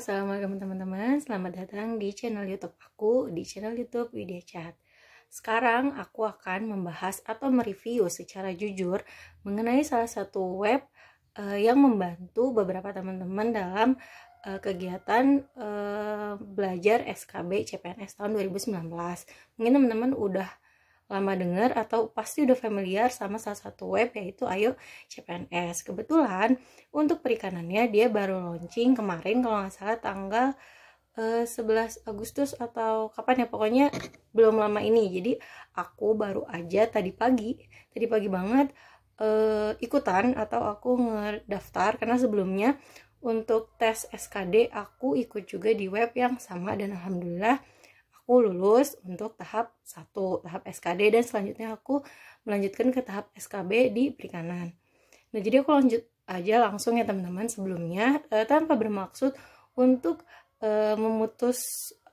Assalamualaikum teman-teman. Selamat datang di channel YouTube aku, di channel YouTube Widya Chat. Sekarang aku akan membahas atau mereview secara jujur mengenai salah satu web yang membantu beberapa teman-teman dalam kegiatan belajar SKB CPNS tahun 2019. Mungkin teman-teman udah lama dengar atau pasti udah familiar sama salah satu web, yaitu Ayo CPNS. Kebetulan untuk perikanannya dia baru launching kemarin kalau nggak salah tanggal 11 Agustus atau kapan ya, pokoknya belum lama ini. Jadi aku baru aja tadi pagi banget ikutan atau aku ngedaftar, karena sebelumnya untuk tes SKD aku ikut juga di web yang sama, dan alhamdulillah aku lulus untuk tahap 1, tahap SKD, dan selanjutnya aku melanjutkan ke tahap SKB di perikanan. Nah, jadi aku lanjut aja langsung ya teman-teman. Sebelumnya tanpa bermaksud untuk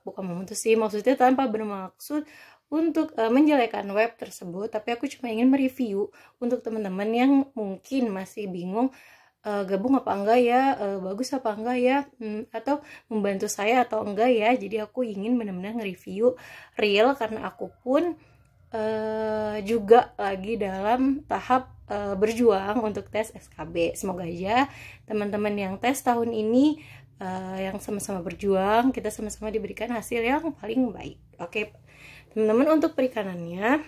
bukan memutus sih, maksudnya tanpa bermaksud untuk menjelekkan web tersebut, tapi aku cuma ingin mereview untuk teman-teman yang mungkin masih bingung gabung apa enggak ya, bagus apa enggak ya, atau membantu saya atau enggak ya. Jadi aku ingin benar-benar nge-review real, karena aku pun juga lagi dalam tahap berjuang untuk tes SKB. Semoga aja teman-teman yang tes tahun ini yang sama-sama berjuang, kita sama-sama diberikan hasil yang paling baik. Oke teman-teman, untuk perikanannya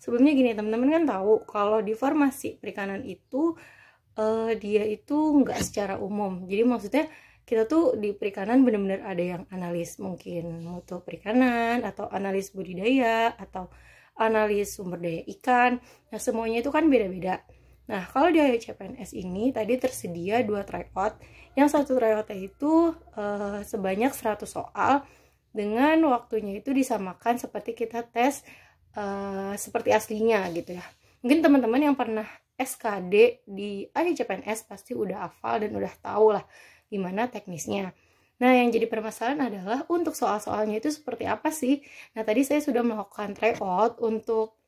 sebelumnya gini, teman-teman kan tahu kalau di formasi perikanan itu dia itu nggak secara umum. Jadi maksudnya kita tuh di perikanan benar-benar ada yang analis mungkin mutu perikanan, atau analis budidaya, atau analis sumber daya ikan. Nah, semuanya itu kan beda-beda. Nah, kalau di CPNS ini tadi tersedia 2 tryout. Yang satu tryoutnya itu sebanyak 100 soal, dengan waktunya itu disamakan seperti kita tes seperti aslinya gitu ya. Mungkin teman-teman yang pernah SKD di CPNS pasti udah hafal dan udah tahu lah gimana teknisnya. Nah, yang jadi permasalahan adalah untuk soal-soalnya itu seperti apa sih. Nah, tadi saya sudah melakukan tryout. Untuk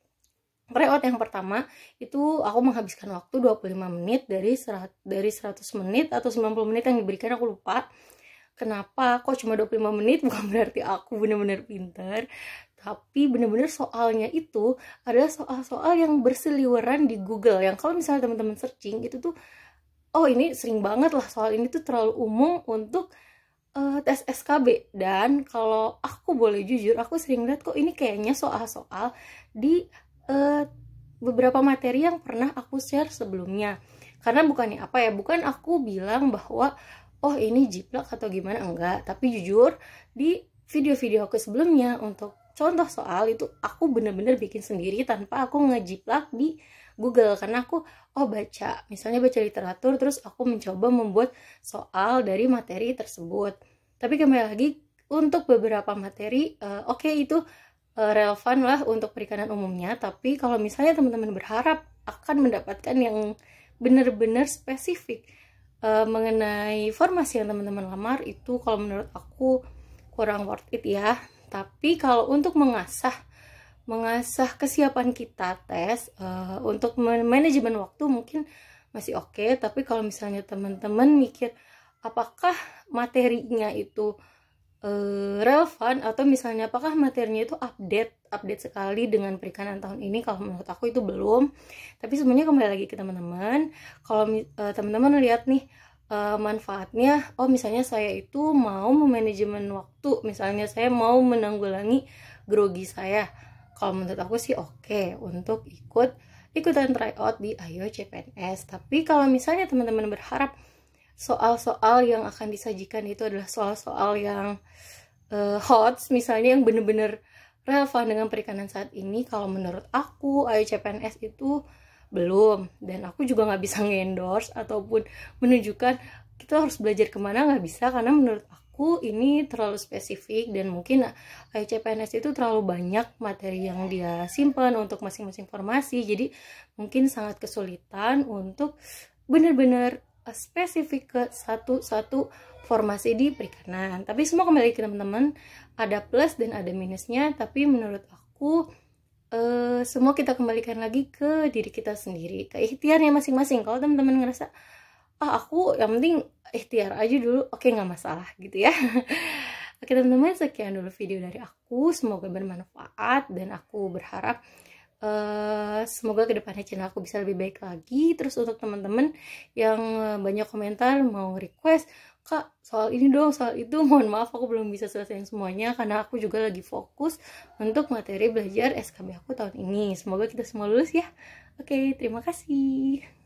tryout yang pertama itu aku menghabiskan waktu 25 menit dari 100 menit atau 90 menit yang diberikan, aku lupa. Kenapa kok cuma 25 menit? Bukan berarti aku benar-benar pintar, tapi bener-bener soalnya itu adalah soal-soal yang berseliweran di Google, yang kalau misalnya teman-teman searching itu tuh, oh ini sering banget lah, soal ini tuh terlalu umum untuk tes SKB. Dan kalau aku boleh jujur, aku sering lihat kok ini kayaknya soal-soal di beberapa materi yang pernah aku share sebelumnya. Karena bukannya apa ya, bukan aku bilang bahwa oh ini jiplak atau gimana, enggak, tapi jujur di video-video aku sebelumnya untuk contoh soal itu aku bener-bener bikin sendiri tanpa aku ngejiplak di Google, karena aku misalnya baca literatur, terus aku mencoba membuat soal dari materi tersebut. Tapi kembali lagi, untuk beberapa materi oke, itu relevan lah untuk perikanan umumnya. Tapi kalau misalnya teman-teman berharap akan mendapatkan yang benar-benar spesifik mengenai formasi yang teman-teman lamar, itu kalau menurut aku kurang worth it ya. Tapi kalau untuk mengasah kesiapan kita tes untuk manajemen waktu mungkin masih oke. Tapi kalau misalnya teman-teman mikir apakah materinya itu relevan, atau misalnya apakah materinya itu update sekali dengan perikanan tahun ini, kalau menurut aku itu belum. Tapi sebenarnya kembali lagi ke teman-teman, kalau teman-teman lihat nih manfaatnya, misalnya saya itu mau memanajemen waktu, misalnya saya mau menanggulangi grogi saya, kalau menurut aku sih oke untuk ikutan tryout di Ayo CPNS. Tapi kalau misalnya teman-teman berharap soal-soal yang akan disajikan itu adalah soal-soal yang hot, misalnya yang bener-bener relevan dengan perikanan saat ini, kalau menurut aku Ayo CPNS itu belum. Dan aku juga nggak bisa nge-endorse ataupun menunjukkan kita harus belajar kemana, nggak bisa, karena menurut aku ini terlalu spesifik, dan mungkin CPNS itu terlalu banyak materi yang dia simpan untuk masing-masing formasi. Jadi mungkin sangat kesulitan untuk benar-benar spesifik ke satu formasi di perikanan. Tapi semua kembali ke teman-teman, ada plus dan ada minusnya. Tapi menurut aku semua kita kembalikan lagi ke diri kita sendiri, ke ikhtiarnya masing-masing. Kalau teman-teman ngerasa aku yang penting ikhtiar aja dulu, oke nggak masalah gitu ya. Oke teman-teman, sekian dulu video dari aku, semoga bermanfaat dan aku berharap semoga kedepannya channel aku bisa lebih baik lagi. Terus untuk teman-teman yang banyak komentar mau request, Kak soal ini dong, soal itu, mohon maaf aku belum bisa selesaiin semuanya karena aku juga lagi fokus untuk materi belajar SKB aku tahun ini. Semoga kita semua lulus ya. Oke, terima kasih.